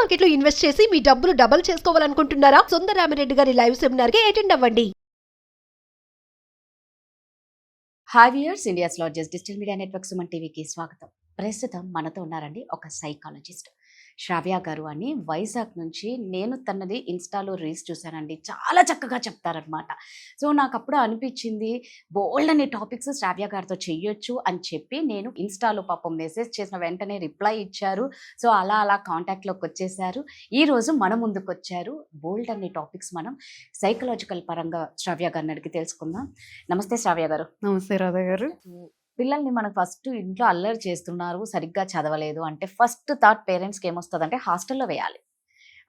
Market లో invest చేసి మీ డబ్బులు డబుల్ చేసుకోవాలనుకుంటున్నారా? సుందరరామిరెడ్డి గారి లైవ్ సెమినార్ కి అటెండ్ అవ్వండి. Hi viewers, India's largest digital media network Suman టీవీకి స్వాగతం. ప్రస్తుతం మనతో ఉన్నారండి ఒక సైకాలజిస్ట్ శ్రావ్య గారు అని, వైజాగ్ నుంచి. నేను తనది ఇన్స్టాలో రీల్స్ చూశానండి, చాలా చక్కగా చెప్తారనమాట. సో నాకు అప్పుడు అనిపించింది బోల్డ్ అనే టాపిక్స్ శ్రావ్య గారితో చెయ్యొచ్చు అని చెప్పి నేను ఇన్స్టాలో పాపం మెసేజ్ చేసిన వెంటనే రిప్లై ఇచ్చారు. సో అలా అలా కాంటాక్ట్లోకి వచ్చేసారు. ఈరోజు మన ముందుకు వచ్చారు. బోల్డ్ అనే టాపిక్స్ మనం సైకలాజికల్ పరంగా శ్రావ్య గారిని అడిగి తెలుసుకుందాం. నమస్తే శ్రావ్య గారు. నమస్తే రాధా గారు. పిల్లల్ని మనకు ఫస్ట్ ఇంట్లో అల్లరి చేస్తున్నారు, సరిగ్గా చదవలేదు అంటే ఫస్ట్ థాట్ పేరెంట్స్కి ఏమొస్తుంది అంటే హాస్టల్లో వేయాలి.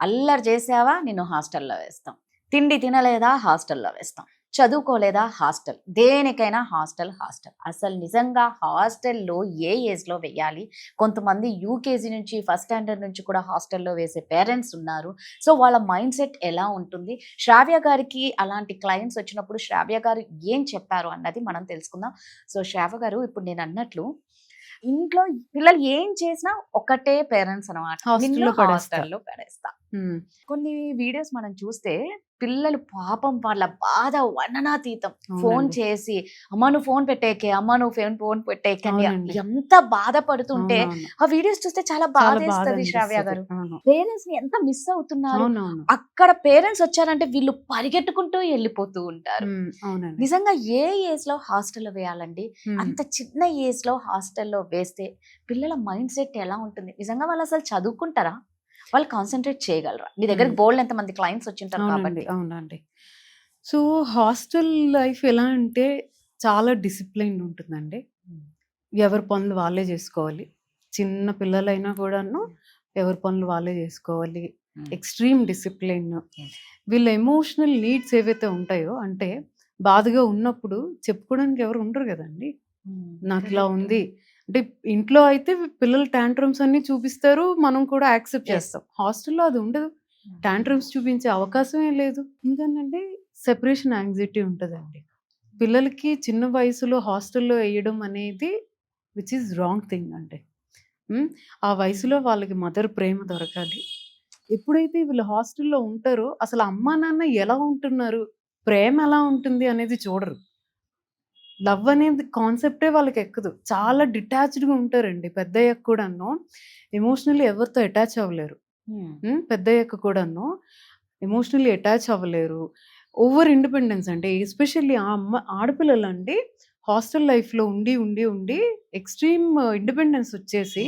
అల్లరి చేసావా, నిన్ను హాస్టల్లో వేస్తాం. తిండి తినలేదా, హాస్టల్లో వేస్తాం. చదువుకోలేదా, హాస్టల్. దేనికైనా హాస్టల్ హాస్టల్. అసలు నిజంగా హాస్టల్లో ఏ ఏజ్లో వేయాలి? కొంతమంది యూకేజీ నుంచి ఫస్ట్ స్టాండర్డ్ నుంచి కూడా హాస్టల్లో వేసే పేరెంట్స్ ఉన్నారు. సో వాళ్ళ మైండ్ సెట్ ఎలా ఉంటుంది? శ్రావ్య గారికి అలాంటి క్లయింట్స్ వచ్చినప్పుడు శ్రావ్య గారు ఏం చెప్పారు అన్నది మనం తెలుసుకుందాం. సో శ్రావ్య గారు, ఇప్పుడు నేను అన్నట్లు ఇంట్లో పిల్లలు ఏం చేసినా ఒకటే పేరెంట్స్ అనమాట, హాస్టల్లో పడేస్తా. కొన్ని వీడియోస్ మనం చూస్తే పిల్లలు పాపం వాళ్ళ బాధ వర్ణనాతీతం. ఫోన్ చేసి అమ్మ నువ్వు ఫోన్ పెట్టేకే, అమ్మ నువ్వు ఫోన్ పెట్టేకే అని ఎంత బాధపడుతుంటే ఆ వీడియోస్ చూస్తే చాలా బాధేస్తుంది. శ్రావ్య గారు, పేరెంట్స్ ని ఎంత మిస్ అవుతున్నారు. అక్కడ పేరెంట్స్ వచ్చారంటే వీళ్ళు పరిగెట్టుకుంటూ వెళ్ళిపోతూ ఉంటారు. నిజంగా ఏ ఏజ్ లో హాస్టల్లో వేయాలండి? అంత చిన్న ఏజ్ లో హాస్టల్లో వేస్తే పిల్లల మైండ్ సెట్ ఎలా ఉంటుంది? నిజంగా వాళ్ళు అసలు చదువుకుంటారా? వాళ్ళు కాన్సన్ట్రేట్ చేయగలరా? మీ దగ్గర బోల్డ్ ఎంతమంది క్లయింట్స్ వచ్చింటారు కాబట్టి. అవునండి. సో హాస్టల్ లైఫ్ ఎలా అంటే చాలా డిసిప్లైన్ ఉంటుందండి. ఎవరి పనులు వాళ్ళే చేసుకోవాలి. చిన్న పిల్లలైనా కూడాను ఎవరి పనులు వాళ్ళే చేసుకోవాలి. Extreme discipline. వీళ్ళ ఎమోషనల్ నీడ్స్ ఏవైతే ఉంటాయో, అంటే బాధగా ఉన్నప్పుడు చెప్పుకోవడానికి ఎవరు ఉండరు కదండి. నాకు ఇలా ఉంది అంటే ఇంట్లో అయితే పిల్లలు టాంట్రమ్స్ అన్ని చూపిస్తారు, మనం కూడా యాక్సెప్ట్ చేస్తాం. హాస్టల్లో అది ఉండదు. టాంట్రమ్స్ చూపించే అవకాశమే లేదు. ఇంకేంటంటే సెపరేషన్ యాంగ్జైటీ ఉంటుందండి. పిల్లలకి చిన్న వయసులో హాస్టల్లో వేయడం అనేది విచ్ ఈజ్ రాంగ్ థింగ్ అంటే. ఆ వయసులో వాళ్ళకి మదర్ ప్రేమ దొరకాలి. ఎప్పుడైతే వీళ్ళు హాస్టల్లో ఉంటారో అసలు అమ్మా నాన్న ఎలా ఉంటున్నారు, ప్రేమ ఎలా ఉంటుంది అనేది చూడరు. లవ్ అనేది కాన్సెప్టే వాళ్ళకి ఎక్కదు. చాలా డిటాచ్డ్గా ఉంటారండి. పెద్దయ్యాక కూడాను ఎమోషనల్లీ ఎవరితో అటాచ్ అవ్వలేరు. పెద్దయ్యాక కూడాను ఎమోషనల్లీ అటాచ్ అవ్వలేరు. ఓవర్ ఇండిపెండెన్స్ అంటే ఎస్పెషల్లీ ఆ ఆడపిల్లలు అండి హాస్టల్ లైఫ్లో ఉండి ఉండి ఉండి ఎక్స్ట్రీమ్ ఇండిపెండెన్స్ వచ్చేసి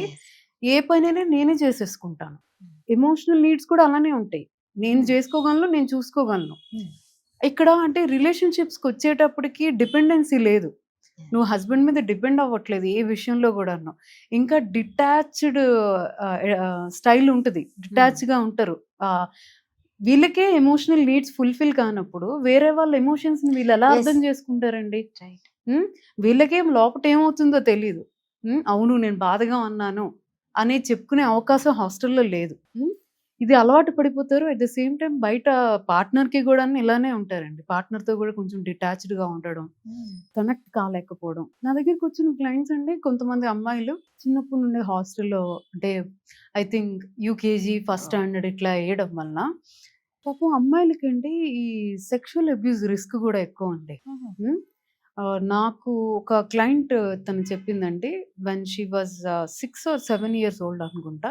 ఏ పనైనా నేనే చేసేసుకుంటాను. ఎమోషనల్ నీడ్స్ కూడా అలానే ఉంటాయి. నేను చేసుకోగలను, నేను చూసుకోగలను. ఇక్కడ అంటే రిలేషన్షిప్స్కి వచ్చేటప్పటికి డిపెండెన్సీ లేదు. నువ్వు హస్బెండ్ మీద డిపెండ్ అవ్వట్లేదు ఏ విషయంలో కూడాను. ఇంకా డిటాచ్డ్ స్టైల్ ఉంటుంది. డిటాచ్గా ఉంటారు. వీళ్ళకే ఎమోషనల్ నీడ్స్ ఫుల్ఫిల్ కానప్పుడు వేరే వాళ్ళ ఎమోషన్స్ని వీళ్ళు ఎలా అర్థం చేసుకుంటారండి? వీళ్ళకేం లోపల ఏమవుతుందో తెలియదు. అవును నేను బాధగా ఉన్నాను అని చెప్పుకునే అవకాశం హాస్టల్లో లేదు. ఇది అలవాటు పడిపోతారు. అట్ ద సేమ్ టైం బయట పార్ట్నర్కి కూడా ఇలానే ఉంటారండి. పార్ట్నర్తో కూడా కొంచెం డిటాచ్డ్గా ఉండడం, కనెక్ట్ కాలేకపోవడం. నా దగ్గరికి వచ్చిన క్లయింట్స్ అండి కొంతమంది అమ్మాయిలు చిన్నప్పటి నుండి హాస్టల్లో అంటే I think UKG first standard ఇట్లా వేయడం వల్ల పాపం అమ్మాయిలకండి ఈ సెక్షువల్ అబ్యూస్ రిస్క్ కూడా ఎక్కువ అండి. నాకు ఒక క్లయింట్ తను చెప్పిందండి, when she was 6 or 7 years old అనుకుంటా,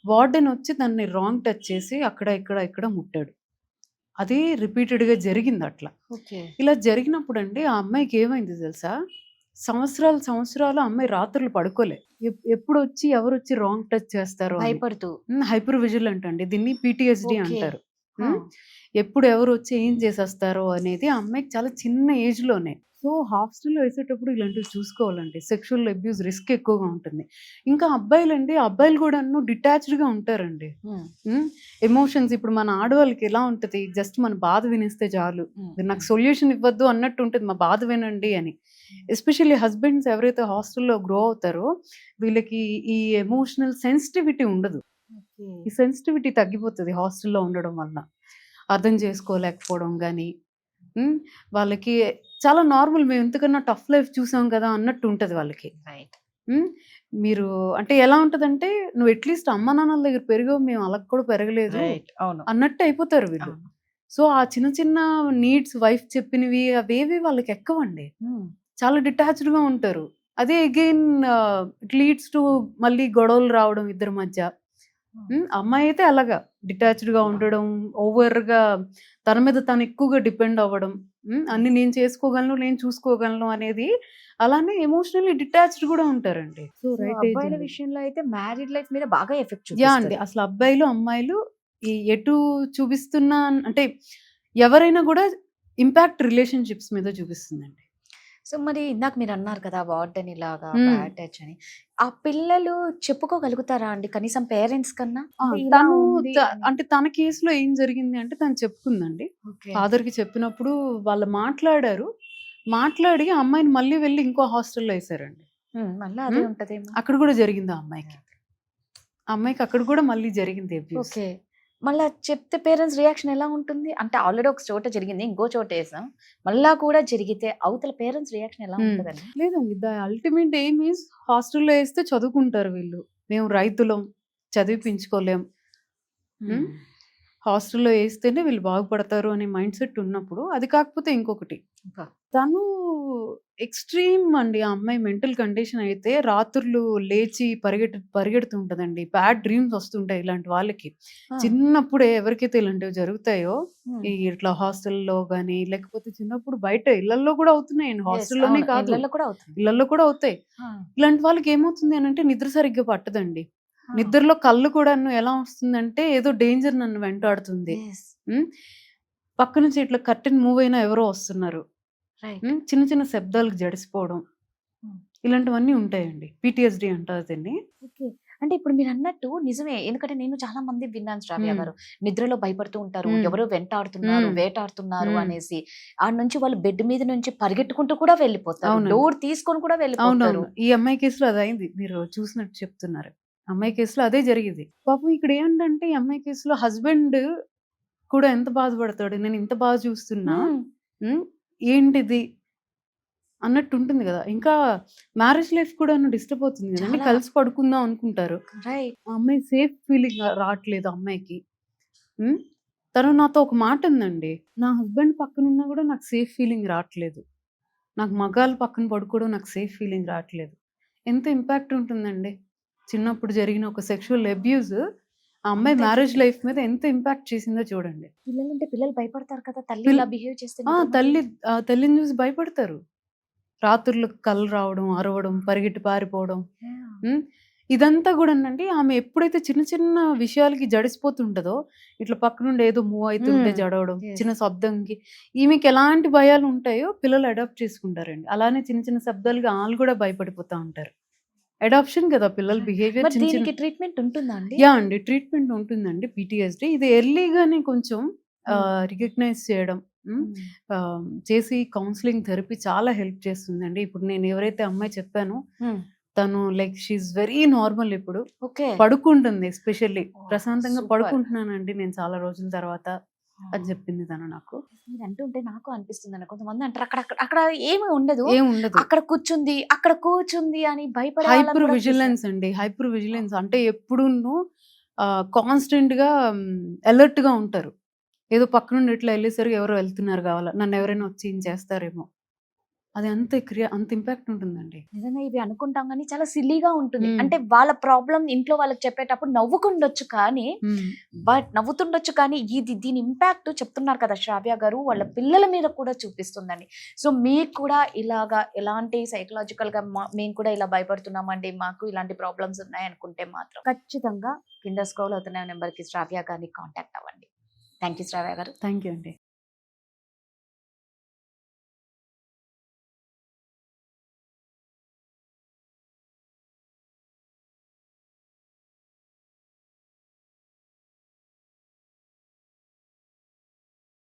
వార్డెన్ వచ్చి దాన్ని రాంగ్ టచ్ చేసి అక్కడ ఇక్కడ ముట్టాడు. అది రిపీటెడ్గా జరిగింది అట్లా. ఇలా జరిగినప్పుడు అండి ఆ అమ్మాయికి ఏమైంది తెలుసా? సంవత్సరాలు అమ్మాయి రాత్రులు పడుకోలే. ఎప్పుడు వచ్చి ఎవరు వచ్చి రాంగ్ టచ్ చేస్తారో భయపడుతూ. హైపర్ విజిలెంట్ అండి, దీన్ని PTSD అంటారు. ఎప్పుడు ఎవరు వచ్చి ఏం చేసేస్తారో అనేది ఆ అమ్మాయికి చాలా చిన్న ఏజ్లోనే. సో హాస్టల్లో వేసేటప్పుడు ఇలాంటివి చూసుకోవాలండి. సెక్షువల్ అబ్యూస్ రిస్క్ ఎక్కువగా ఉంటుంది. ఇంకా అబ్బాయిలు కూడా డిటాచ్డ్గా ఉంటారండి. ఎమోషన్స్ ఇప్పుడు మన ఆడవాళ్ళకి ఎలా ఉంటుంది, జస్ట్ మన బాధ వినేస్తే చాలు, నాకు సొల్యూషన్ ఇవ్వద్దు అన్నట్టు ఉంటుంది, మా బాధ వినండి అని. ఎస్పెషల్లీ హస్బెండ్స్ ఎవరైతే హాస్టల్లో గ్రో అవుతారో వీళ్ళకి ఈ ఎమోషనల్ సెన్సిటివిటీ ఉండదు. ఈ సెన్సిటివిటీ తగ్గిపోతుంది హాస్టల్లో ఉండడం వల్ల. అర్థం చేసుకోలేకపోవడం కానీ, వాళ్ళకి చాలా నార్మల్, మేము ఎంతకన్నా టఫ్ లైఫ్ చూసాం కదా అన్నట్టు ఉంటుంది వాళ్ళకి. హ్మ్. మీరు అంటే ఎలా ఉంటదంటే, "నువ్వు అట్‌లీస్ట్ అమ్మ నాన్నల దగ్గర పెరిగావు. మేము అలా కూడా పెరగలేదు" అవును. అన్నట్టు అయిపోతారు వీళ్ళు. అవును. సో, ఆ చిన్న చిన్న నీడ్స్ వైఫ్ చెప్పినవి అవేవి వాళ్ళకి ఎక్కవండి. చాలా డిటాచ్డ్‌గా ఉంటారు. అదే అగైన్ ఇట్ లీడ్స్ టు మళ్ళీ గొడవలు రావడం ఇద్దరి మధ్య. అమ్మాయి అయితే అలాగా డిటాచ్డ్‌గా ఉండడం, ఓవర్‌గా తన మీద తను ఎక్కువగా డిపెండ్ అవ్వడం. అన్నీ నేను చేసుకోగలను, నేను చూసుకోగలను అనేది. అలానే ఎమోషనల్లీ డిటాచ్డ్ కూడా ఉంటారండి. సో, సో, రైట్ ఏజ్ అబ్బాయిల అండి. విషయంలో అయితే మ్యారీడ్ లైఫ్ మీద బాగా ఎఫెక్ట్ యాహ్! అండి. చూపిస్తది. అసలు అబ్బాయిలు, అమ్మాయిలు ఎటు చూపిస్తున్నా అంటే ఎవరైనా కూడా ఇంపాక్ట్ రిలేషన్‌షిప్స్ మీద చూపిస్తుందండి. సో, మరి ఇందాక మీరన్నారు కదా! వార్డెన్ ఇలాగా హ్మ్. బ్యాడ్ టచ్ అని. ఆ పిల్లలు చెప్పుకోగలుగుతారా అండి? కనీసం పేరెంట్స్ కన్నా? ఆ! అంటే ఇలా తను ఉంది అని. అంటే తన కేస్‌లో ఏం జరిగింది అంటే తను చెప్పుకుందండి. ఓకే. ఫాదర్‌కి చెప్పినప్పుడు వాళ్ళు మాట్లాడారు. మాట్లాడి ఆ అమ్మాయిని మళ్ళీ వెళ్లి ఇంకో హాస్టల్‌లో ఏసారండి. మళ్ళా అదే హ్మ్. ఉంటదేమో. అక్కడ కూడా జరిగింది ఆ అమ్మాయికి. ఆ అమ్మాయికి అక్కడ కూడా మళ్ళీ జరిగింది అబ్యూస్. ఓకే. మళ్ళా చెప్తే పేరెంట్స్ రియాక్షన్ ఎలా ఉంటుంది? అంటే ఆల్రెడీ ఒక చోట జరిగింది. ఇంకో చోట ఏసాం. మళ్ళా కూడా జరిగితే అవతల పేరెంట్స్ రియాక్షన్ ఎలా ఉంటదండి? లేదండి. అల్టిమేట్ ఎయిమ్ ఈస్ హాస్టల్‌లో ఏస్తే చదువుకుంటారు వీళ్ళు. మేము రైతులం, చదివిపించుకోలేం. హ్మ్. హాస్టల్‌లో ఏస్తేనే వీళ్ళు బాగుపడతారు అనే మైండ్‌సెట్ ఉన్నప్పుడు, అది కాకపోతే ఇంకొకటి. అబ్బా! తను ఎక్స్‌ట్రీమ్ అండి. ఆ అమ్మాయి మెంటల్ కండిషన్ అయితే రాత్రులు లేచి పరిగెడుతూ ఉంటదండి. బ్యాడ్ డ్రీమ్స్ వస్తుంటాయి ఇలాంటి వాళ్ళకి. ఆ! చిన్నప్పుడే ఎవరికైతే ఇలాంటివి జరుగుతాయో, హ్మ్. ఇట్లా హాస్టల్‌లో గాని, లేకపోతే చిన్నప్పుడు బయట ఇళ్లల్లో కూడా అవుతున్నాయండి. యెస్. హాస్టల్‌లోనే అవును. కాదు. ఇళ్ళల్లో కూడా అవుతుంది. ఇళ్లల్లో కూడా అవుతాయి. ఆ! ఇలాంటి వాళ్ళకి ఏమవుతుంది అనంటే నిద్ర సరిగ్గా పట్టదండి. ఆ! నిద్రలో కళ్ళు కూడాను ఎలా వస్తుందంటే ఏదో డేంజర్ నన్ను వెంటాడుతుంది. యెస్. హ్మ్. పక్క నుంచి ఇట్లా కర్టెన్ మూవ్ అయినా ఎవరో వస్తున్నారు. రైట్. చిన్న చిన్న శబ్దాలకు జడిసిపోవడం. హ్మ్. ఇలాంటివన్నీ ఉంటాయండి. పీటీఎస్‌డీ అంటారు దీన్ని. ఓకే. అంటే ఇప్పుడు మీరన్నట్టు నిజమే. ఎందుకంటే నేను చాలా మంది విన్నాను శ్రావ్య హ్మ్. గారు. నిద్రలో భయపడుతూ ఉంటారు. హ్మ్. ఎవరో వెంటాడుతున్నారు, హ్మ్. వేటాడుతున్నారు హ్మ్. అనేసి. ఆడ నుంచి వాళ్ళు బెడ్ మీద నుంచి పరిగెట్టుకుంటూ కూడా వెళ్ళిపోతారు. అవునండి. డోర్ తీసుకొని కూడా వెళ్ళిపోతారు. అవునవును. ఈ అమ్మాయి కేస్‌లో అదయింది. మీరు చూసినట్టు చెప్తున్నారు. అమ్మాయి కేస్‌లో అదే జరిగింది. పాపం ఇక్కడ ఏంటంటే ఈ అమ్మాయి కేస్‌లో హస్బెండ్ కూడా ఎంత బాధపడతాడు. నేను ఇంత బాగా చూస్తున్నా. హ్మ్. హ్మ్. ఏంటిది అన్నట్టుంటుంది గదా! ఇంకా మ్యారేజ్ లైఫ్ కూడాను డిస్టర్బ్ అవుతుంది గదండీ. చాలా. కలిసి పడుకుందాం అనుకుంటారు. రైట్. ఆ అమ్మాయి సేఫ్ ఫీలింగ్ రాట్లేదు ఆ అమ్మాయికి. హ్మ్. తను నాతో ఒక మాటందండి. నా హస్బెండ్ పక్కనున్నా గూడా నాకు సేఫ్ ఫీలింగ్ రాట్లేదు. నాకు మగాళ్ళు పక్కన పడుకోవడం నాకు సేఫ్ ఫీలింగ్ రాట్లేదు. ఎంత ఇంపాక్ట్ ఉంటుందండి. చిన్నప్పుడు జరిగిన ఒక సెక్షువల్ అబ్యూజ్ ఆ అమ్మాయి అంత మ్యారేజ్ ఎఫెక్ట్. లైఫ్ మీద ఎంత ఇంపాక్ట్ చేసిందో చూడండి. పిల్లలుంటే పిల్లలు భయపడతారు కదా! తల్లి పిల్ ఇలా బిహేవ్ చేస్తే ఆ! నిద్ర మధ్యలో. తల్లిని చూసి భయపడతారు. రాత్రుళ్ళు కళ్ళు రావడం, అరవడం, పరిగెట్టి పారిపోవడం. యాహ్! హ్మ్. ఇదంతా గూడానండి ఆమె ఎప్పుడైతే చిన్న చిన్న విషయాలకి జడిసిపోతుంటదో, ఇట్లా పక్కనుండి ఏదో మూవ్ అయితుంటే జడవడం, యెస్. చిన్న శబ్దంకి ఈమెకెలాంటి భయాలుంటాయో పిల్లలు అడాప్ట్ చేసుకుంటారండి. అలానే చిన్న చిన్న శబ్దాలకి ఆళ్ళు గూడా భయపడిపోతా ఉంటారు. అడాప్షన్ గదా! పిల్లల బిహేవియర్ మరి చిన్న చిన్న దీనికి ట్రీట్మెంట్ ఉంటుందా అండి? యాహ్! అండి. ట్రీట్మెంట్ ఉంటుందండి పీటీఎస్‌డీ. ఇది ఎర్లీగానే కొంచెం రికగ్నైజ్ చేయడం. హ్మ్. హ్మ్. చేసి కౌన్సెలింగ్ థెరపీ చాలా హెల్ప్ చేస్తుందండి. ఇప్పుడు నేను ఎవరైతే అమ్మాయి చెప్పానో హ్మ్. తను like she is very normal ఇప్పుడు. ఓకే. పడుకుంటుంది ఎస్పెషల్లీ. ఓహ్! ప్రశాంతంగా సూపర్. పడుకుంటున్నానండి నేను చాలా రోజుల తర్వాత అని చెప్పింది తను నాకు. మీరంటుంటే నాకు అనిపిస్తుందండి. కొంతమంది అంటారు అక్కడ అక్కడ అక్కడ ఏమి ఉండదు. ఏముండదు. అక్కడ కూర్చుంది అని భయపడే వాళ్ళని హైపర్ కూడా చూసాను. విజిలెన్స్ అండి. హైపర్ విజిలెన్స్ అంటే ఎప్పుడూను కాన్స్టెంట్‌గా అలర్ట్‌గా ఉంటారు. ఏదో పక్కనుండి ఇట్లా ఎళ్ళేసరికి ఎవరో వెళ్తున్నారు కావాల. నన్నెవరైనా వచ్చి ఏం చేస్తారేమో! అది అంత ఇంపాక్ట్ ఉంటుందండి. నిజంగా ఇవి అనుకుంటాం గానీ చాలా సిల్లీగా ఉంటుంది. హ్మ్. అంటే వాళ్ళ ప్రాబ్లమ్ ఇంట్లో వాళ్ళకి చెప్పేటప్పుడు నవ్వుకుండొచ్చు కానీ, హ్మ్. నవ్వుతుండొచ్చు కానీ దీని ఇంపాక్ట్ చెప్తున్నారు కదా శ్రావ్య గారు, వాళ్ళ పిల్లల మీద కూడా చూపిస్తుందండి. సో, మీకు కూడా ఇలాగా ఎలాంటి సైకలాజికల్‌గా మేము కూడా ఇలా భయపడుతున్నామండి. మాకు ఇలాంటి ప్రాబ్లమ్స్ ఉన్నాయనుకుంటే మాత్రం ఖచ్చితంగా కింద స్క్రోల్ అవుతున్న నెంబర్‌కి శ్రావ్య గారిని కాంటాక్ట్ అవ్వండి. థాంక్ యూ శ్రావ్య గారు. థాంక్ యూ అండి.